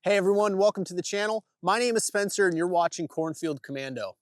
Hey everyone, welcome to the channel. My name is Spencer and you're watching Cornfield Commando.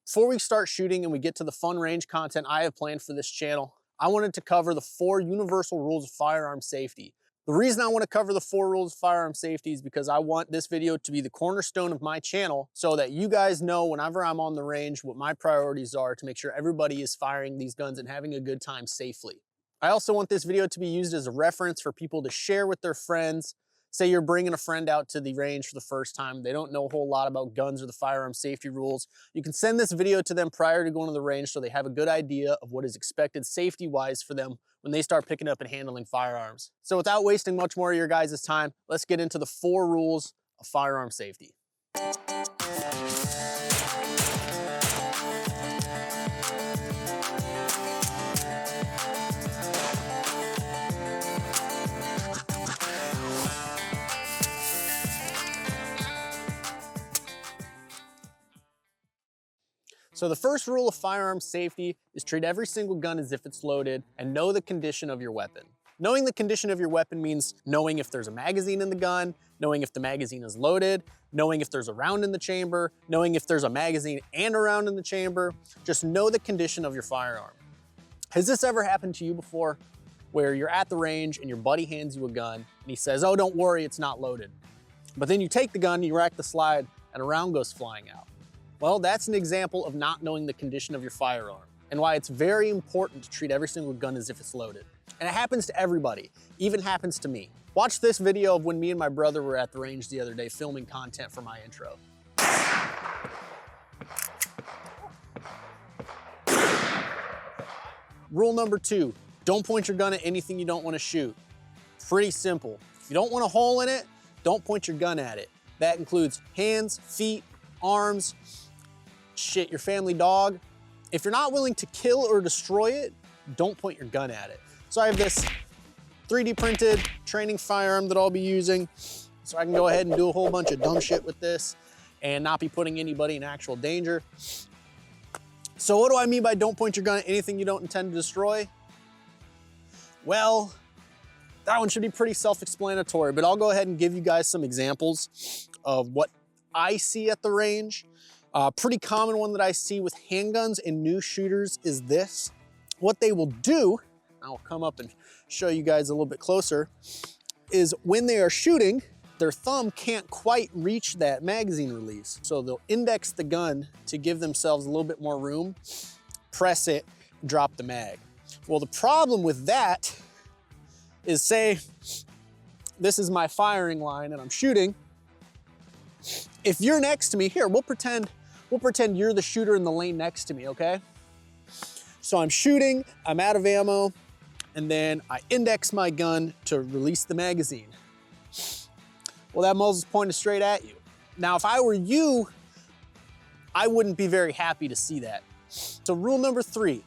Before we start shooting and we get to the fun range content I have planned for this channel, I wanted to cover the 4 universal rules of firearm safety. The reason I want to cover the 4 rules of firearm safety is because I want this video to be the cornerstone of my channel so that you guys know whenever I'm on the range what my priorities are to make sure everybody is firing these guns and having a good time safely. I also want this video to be used as a reference for people to share with their friends. Say you're bringing a friend out to the range for the first time. They don't know a whole lot about guns or the firearm safety rules. You can send this video to them prior to going to the range so they have a good idea of what is expected safety-wise for them when they start picking up and handling firearms. So without wasting much more of your guys' time, let's get into the 4 rules of firearm safety. So the first rule of firearm safety is treat every single gun as if it's loaded and know the condition of your weapon. Knowing the condition of your weapon means knowing if there's a magazine in the gun, knowing if the magazine is loaded, knowing if there's a round in the chamber, knowing if there's a magazine and a round in the chamber. Just know the condition of your firearm. Has this ever happened to you before where you're at the range and your buddy hands you a gun and he says, "Oh, don't worry, it's not loaded." But then you take the gun, you rack the slide, and a round goes flying out. Well, that's an example of not knowing the condition of your firearm and why it's very important to treat every single gun as if it's loaded. And it happens to everybody, even happens to me. Watch this video of when me and my brother were at the range the other day filming content for my intro. Rule number 2, don't point your gun at anything you don't want to shoot. Pretty simple. If you don't want a hole in it, don't point your gun at it. That includes hands, feet, arms, shit, your family dog. If you're not willing to kill or destroy it, don't point your gun at it. So I have this 3D printed training firearm that I'll be using so I can go ahead and do a whole bunch of dumb shit with this and not be putting anybody in actual danger. So what do I mean by don't point your gun at anything you don't intend to destroy? Well, that one should be pretty self-explanatory, but I'll go ahead and give you guys some examples of what I see at the range. Pretty common one that I see with handguns and new shooters is this. What they will do, I'll come up and show you guys a little bit closer, is when they are shooting, their thumb can't quite reach that magazine release. So they'll index the gun to give themselves a little bit more room, press it, drop the mag. Well, the problem with that is, say this is my firing line and I'm shooting. If you're next to me, here, we'll pretend you're the shooter in the lane next to me, okay? So I'm shooting, I'm out of ammo, and then I index my gun to release the magazine. Well, that muzzle's pointed straight at you. Now, if I were you, I wouldn't be very happy to see that. So rule number 3,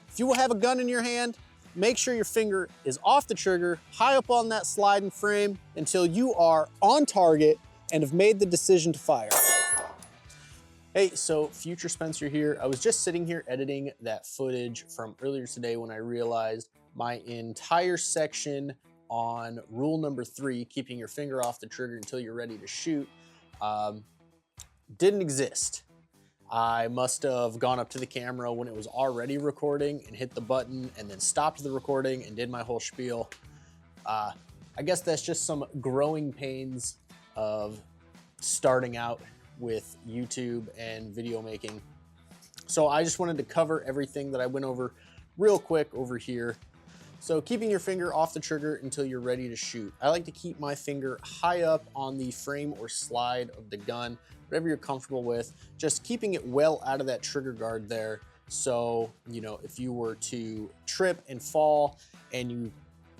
if you will have a gun in your hand, make sure your finger is off the trigger, high up on that sliding frame until you are on target and have made the decision to fire. Hey, so future Spencer here. I was just sitting here editing that footage from earlier today when I realized my entire section on rule number 3, keeping your finger off the trigger until you're ready to shoot, didn't exist. I must have gone up to the camera when it was already recording and hit the button and then stopped the recording and did my whole spiel. I guess that's just some growing pains of starting out with YouTube and video making. So I just wanted to cover everything that I went over real quick over here. So keeping your finger off the trigger until you're ready to shoot. I like to keep my finger high up on the frame or slide of the gun, whatever you're comfortable with, just keeping it well out of that trigger guard there. So, you know, if you were to trip and fall and you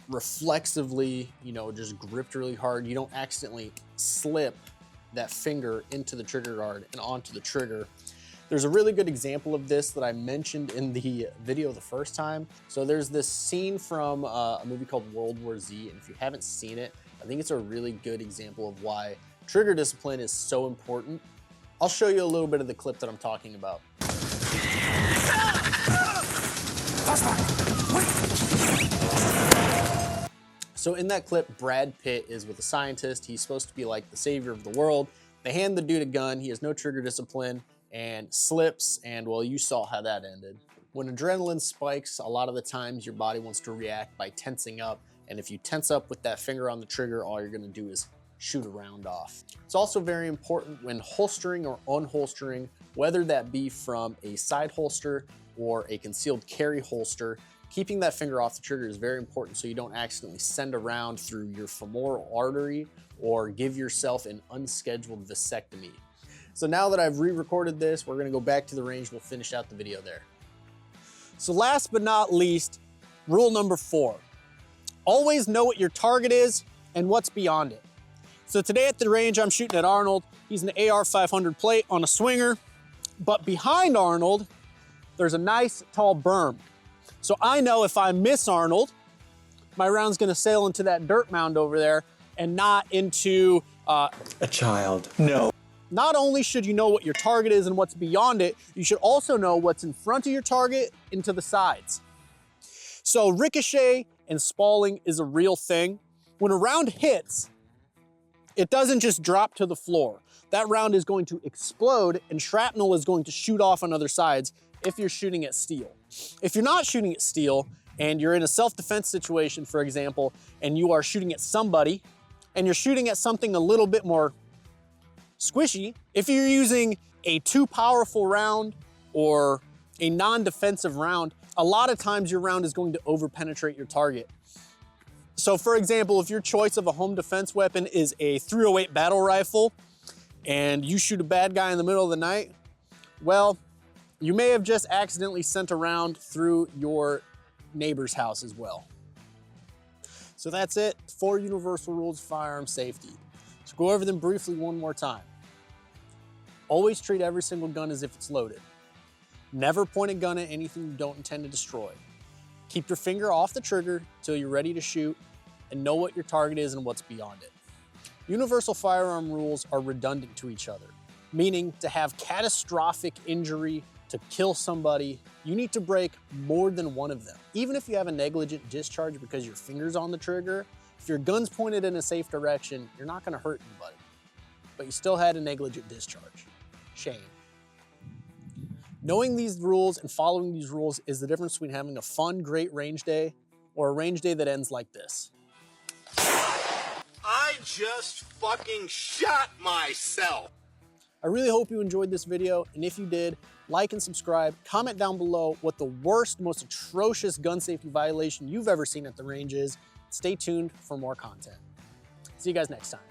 reflexively, you know, just gripped really hard, you don't accidentally slip that finger into the trigger guard and onto the trigger. There's a really good example of this that I mentioned in the video the first time. So there's this scene from a movie called World War Z, and if you haven't seen it, I think it's a really good example of why trigger discipline is so important. I'll show you a little bit of the clip that I'm talking about. So in that clip, Brad Pitt is with a scientist. He's supposed to be like the savior of the world. They hand the dude a gun. He has no trigger discipline and slips, and well, you saw how that ended. When adrenaline spikes, a lot of the times your body wants to react by tensing up, and if you tense up with that finger on the trigger, all you're gonna do is shoot a round off. It's also very important when holstering or unholstering, whether that be from a side holster or a concealed carry holster, keeping that finger off the trigger is very important so you don't accidentally send a round through your femoral artery or give yourself an unscheduled vasectomy. So now that I've re-recorded this, we're gonna go back to the range. We'll finish out the video there. So last but not least, rule number 4. Always know what your target is and what's beyond it. So today at the range, I'm shooting at Arnold. He's an AR 500 plate on a swinger, but behind Arnold, there's a nice tall berm. So I know if I miss Arnold, my round's gonna sail into that dirt mound over there and not into a child. No. Not only should you know what your target is and what's beyond it, you should also know what's in front of your target and to the sides. So ricochet and spalling is a real thing. When a round hits, it doesn't just drop to the floor. That round is going to explode and shrapnel is going to shoot off on other sides if you're shooting at steel. If you're not shooting at steel and you're in a self-defense situation, for example, and you are shooting at somebody and you're shooting at something a little bit more squishy, if you're using a too powerful round or a non-defensive round, a lot of times your round is going to over-penetrate your target. So for example, if your choice of a home defense weapon is a .308 battle rifle and you shoot a bad guy in the middle of the night, well, you may have just accidentally sent a round through your neighbor's house as well. So that's it, 4 universal rules of firearm safety. So go over them briefly one more time. Always treat every single gun as if it's loaded. Never point a gun at anything you don't intend to destroy. Keep your finger off the trigger till you're ready to shoot and know what your target is and what's beyond it. Universal firearm rules are redundant to each other, meaning to have catastrophic injury, to kill somebody, you need to break more than one of them. Even if you have a negligent discharge because your finger's on the trigger, if your gun's pointed in a safe direction, you're not gonna hurt anybody, but you still had a negligent discharge. Shame. Knowing these rules and following these rules is the difference between having a fun, great range day or a range day that ends like this. I just fucking shot myself. I really hope you enjoyed this video, and if you did, like and subscribe, comment down below what the worst, most atrocious gun safety violation you've ever seen at the range is. Stay tuned for more content. See you guys next time.